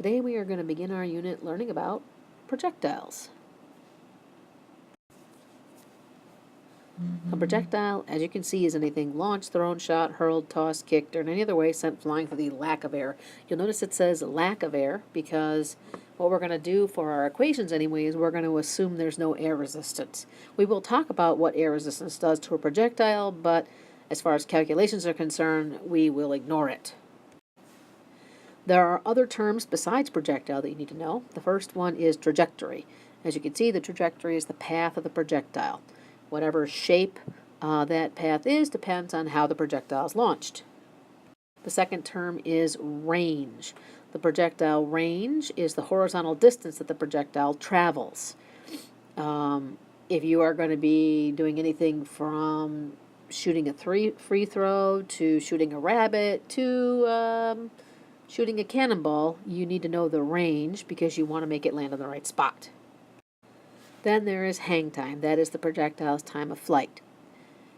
Today we are going to begin our unit learning about projectiles. A projectile, as you can see, is anything launched, thrown, shot, hurled, tossed, kicked, or in any other way sent flying through the lack of air. You'll notice it says lack of air because what we're going to do for our equations anyway is we're going to assume there's no air resistance. We will talk about what air resistance does to a projectile, but as far as calculations are concerned, we will ignore it. There are other terms besides projectile that you need to know. The first one is trajectory. As you can see, the trajectory is the path of the projectile. Whatever shape that path is depends on how the projectile is launched. The second term is range. The projectile range is the horizontal distance that the projectile travels. If you are going to be doing anything from shooting a free throw to shooting a rabbit to shooting a cannonball, you need to know the range because you want to make it land on the right spot. Then there is hang time. That is the projectile's time of flight.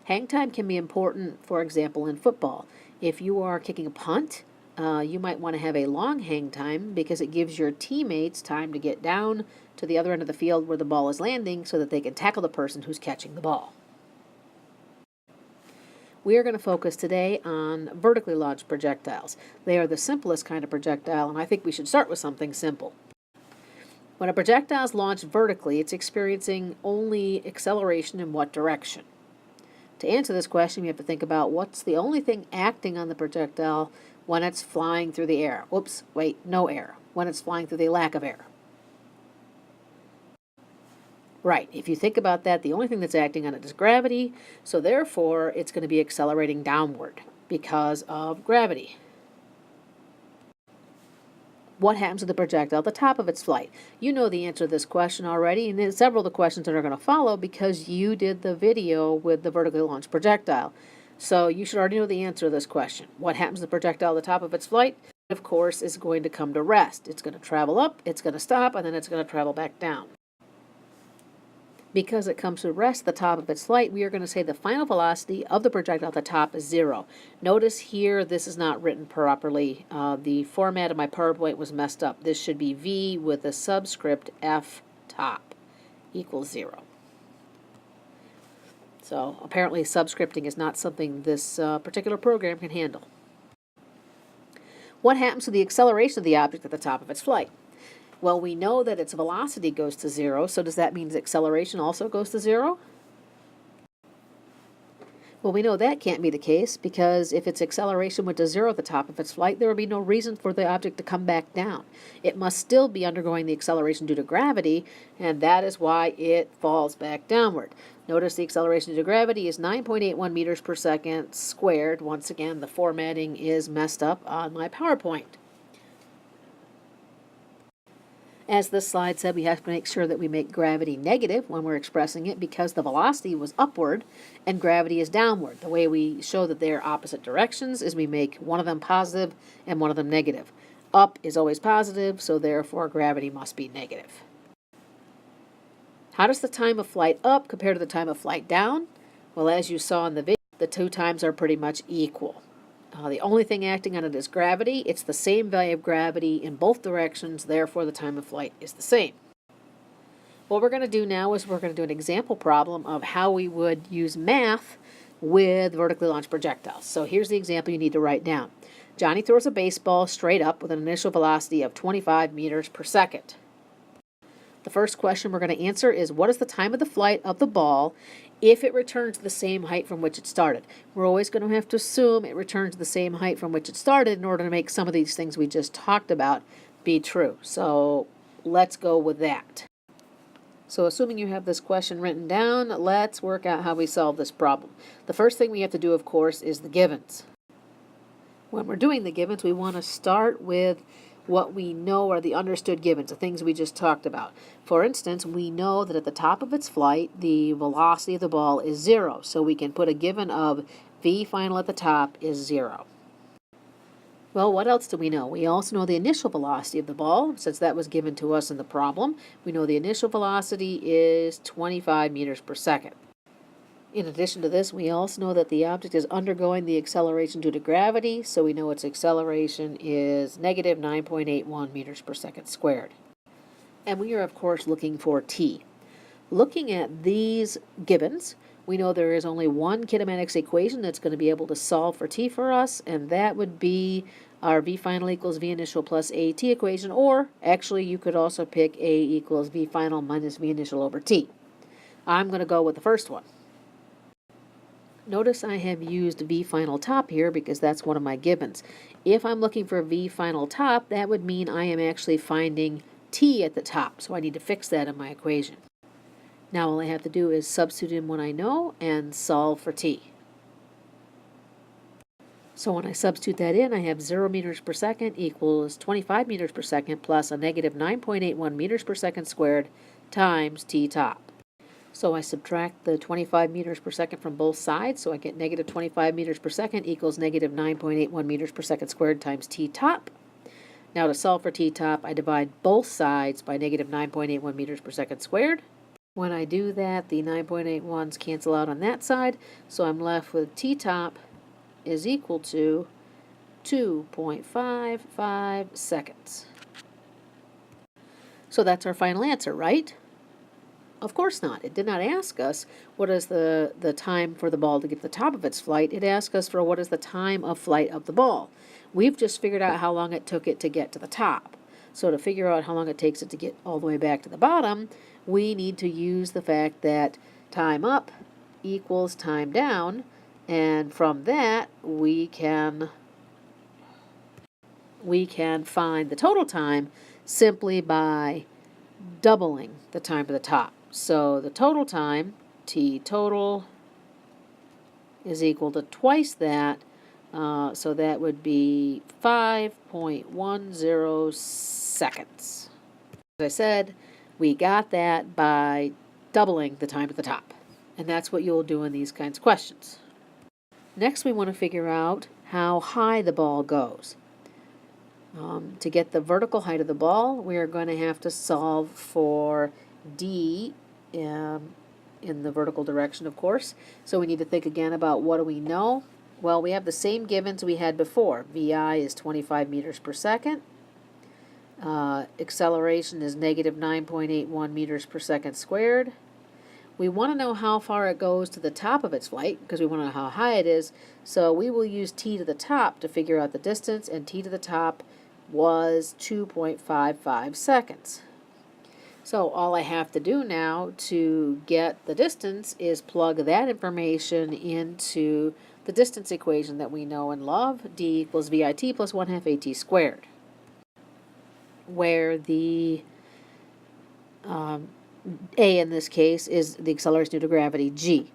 Hang time can be important, for example, in football. If you are kicking a punt, you might want to have a long hang time because it gives your teammates time to get down to the other end of the field where the ball is landing so that they can tackle the person who's catching the ball. We are going to focus today on vertically launched projectiles. They are the simplest kind of projectile, and I think we should start with something simple. When a projectile is launched vertically, it's experiencing only acceleration in what direction? To answer this question, we have to think about what's the only thing acting on the projectile when it's flying through the air. Oops, wait, no air. When it's flying through the lack of air. Right, if you think about that, the only thing that's acting on it is gravity, so therefore it's going to be accelerating downward because of gravity. What happens to the projectile at the top of its flight? You know the answer to this question already, and there's several of the questions that are going to follow because you did the video with the vertically launched projectile. So you should already know the answer to this question. What happens to the projectile at the top of its flight? Of course, is going to come to rest. It's going to travel up, it's going to stop, and then it's going to travel back down. Because it comes to rest at the top of its flight, we are going to say the final velocity of the projectile at the top is 0. Notice here this is not written properly. The format of my PowerPoint was messed up. This should be V with a subscript F top equals 0. So apparently subscripting is not something this particular program can handle. What happens to the acceleration of the object at the top of its flight? Well, we know that its velocity goes to 0, so does that mean its acceleration also goes to 0? Well, we know that can't be the case because if its acceleration went to 0 at the top of its flight, there would be no reason for the object to come back down. It must still be undergoing the acceleration due to gravity, and that is why it falls back downward. Notice the acceleration due to gravity is 9.81 meters per second squared. Once again, the formatting is messed up on my PowerPoint. As this slide said, we have to make sure that we make gravity negative when we're expressing it because the velocity was upward and gravity is downward. The way we show that they are opposite directions is we make one of them positive and one of them negative. Up is always positive, so therefore gravity must be negative. How does the time of flight up compare to the time of flight down? Well, as you saw in the video, the two times are pretty much equal. The only thing acting on it is gravity. It's the same value of gravity in both directions, therefore the time of flight is the same. What we're going to do now is we're going to do an example problem of how we would use math with vertically launched projectiles. So here's the example you need to write down. Johnny throws a baseball straight up with an initial velocity of 25 meters per second. The first question we're going to answer is what is the time of the flight of the ball if it returns to the same height from which it started? We're always going to have to assume it returns to the same height from which it started in order to make some of these things we just talked about be true. So let's go with that. So assuming you have this question written down, let's work out how we solve this problem. The first thing we have to do, of course, is the givens. When we're doing the givens, we want to start with what we know are the understood givens, the things we just talked about. For instance, we know that at the top of its flight, the velocity of the ball is 0. So we can put a given of V final at the top is 0. Well, what else do we know? We also know the initial velocity of the ball, since that was given to us in the problem. We know the initial velocity is 25 meters per second. In addition to this, we also know that the object is undergoing the acceleration due to gravity, so we know its acceleration is negative 9.81 meters per second squared. And we are, of course, looking for t. Looking at these gibbons, we know there is only one kinematics equation that's going to be able to solve for t for us, and that would be our v final equals v initial plus at equation, or actually you could also pick a equals v final minus v initial over t. I'm going to go with the first one. Notice I have used v final top here because that's one of my gibbons. If I'm looking for v final top, that would mean I am actually finding t at the top, so I need to fix that in my equation. Now all I have to do is substitute in what I know and solve for t. So when I substitute that in, I have 0 meters per second equals 25 meters per second plus a negative 9.81 meters per second squared times t top. So I subtract the 25 meters per second from both sides, so I get negative 25 meters per second equals negative 9.81 meters per second squared times t top. Now to solve for t top, I divide both sides by negative 9.81 meters per second squared. When I do that, the 9.81s cancel out on that side, so I'm left with t top is equal to 2.55 seconds. So that's our final answer, right? Of course not. It did not ask us what is the time for the ball to get to the top of its flight. It asked us for what is the time of flight of the ball. We've just figured out how long it took it to get to the top. So to figure out how long it takes it to get all the way back to the bottom, we need to use the fact that time up equals time down, and from that we can find the total time simply by doubling the time to the top. So the total time, t total, is equal to twice that, so that would be 5.10 seconds. As I said, we got that by doubling the time to the top, and that's what you'll do in these kinds of questions. Next, we want to figure out how high the ball goes. To get the vertical height of the ball, we are going to have to solve for d in the vertical direction, of course. So we need to think again about what do we know. Well, we have the same givens we had before. Vi is 25 meters per second. Acceleration is negative 9.81 meters per second squared. We want to know how far it goes to the top of its flight because we want to know how high it is. So we will use t to the top to figure out the distance, and t to the top was 2.55 seconds. So all I have to do now to get the distance is plug that information into the distance equation that we know and love, d equals vit plus 1/2 at squared, where the a in this case is the acceleration due to gravity, g.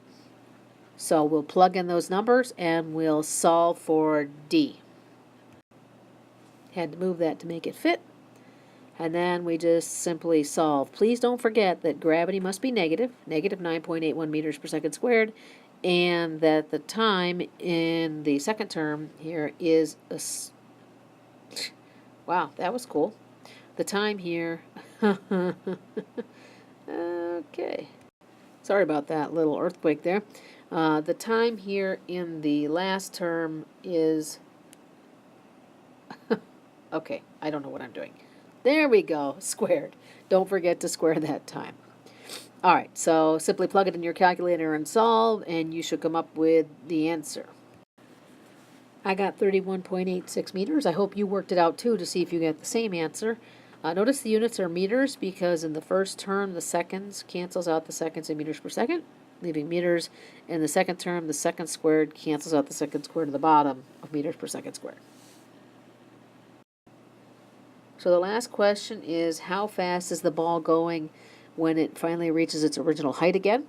So we'll plug in those numbers and we'll solve for d. Had to move that to make it fit. And then we just simply solve. Please don't forget that gravity must be negative 9.81 meters per second squared, and that the time in the second term here is wow, that was cool. The time here, okay, sorry about that little earthquake there. The time here in the last term is, okay, I don't know what I'm doing. There we go, squared. Don't forget to square that time. All right, so simply plug it in your calculator and solve, and you should come up with the answer. I got 31.86 meters. I hope you worked it out too to see if you get the same answer. Notice the units are meters because in the first term the seconds cancels out the seconds in meters per second, leaving meters. In the second term, the second squared cancels out the second squared to the bottom of meters per second squared. So the last question is, how fast is the ball going when it finally reaches its original height again?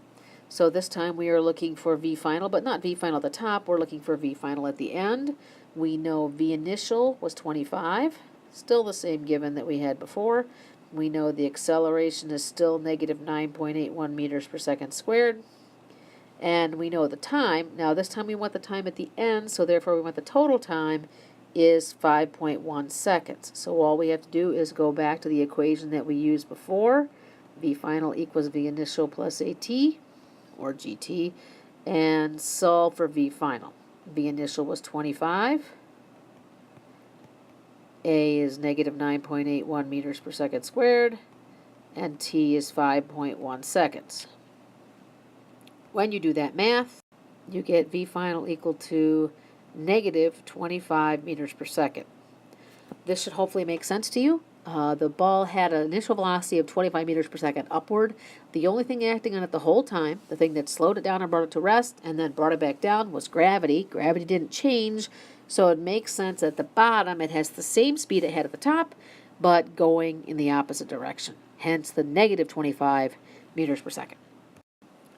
So this time we are looking for V final, but not V final at the top. We're looking for V final at the end. We know V initial was 25, still the same given that we had before. We know the acceleration is still negative 9.81 meters per second squared. And we know the time. Now this time we want the time at the end, so therefore we want the total time is 5.1 seconds. So all we have to do is go back to the equation that we used before. V final equals V initial plus AT, or GT, and solve for V final. V initial was 25. A is negative 9.81 meters per second squared, and T is 5.1 seconds. When you do that math, you get V final equal to negative 25 meters per second. This should hopefully make sense to you. The ball had an initial velocity of 25 meters per second upward. The only thing acting on it the whole time, the thing that slowed it down and brought it to rest and then brought it back down, was gravity. Gravity didn't change, so it makes sense at the bottom it has the same speed it had at the top, but going in the opposite direction. Hence the negative 25 meters per second.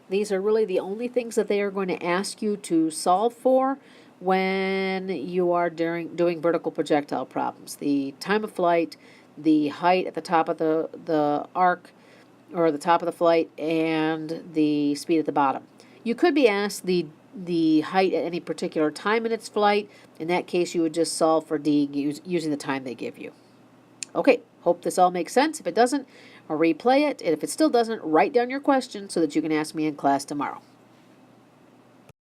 These are really the only things that they are going to ask you to solve for when you are doing vertical projectile problems. The time of flight, the height at the top of the arc, or the top of the flight, and the speed at the bottom. You could be asked the height at any particular time in its flight. In that case, you would just solve for D using the time they give you. Okay, hope this all makes sense. If it doesn't, I'll replay it, and if it still doesn't, write down your question so that you can ask me in class tomorrow.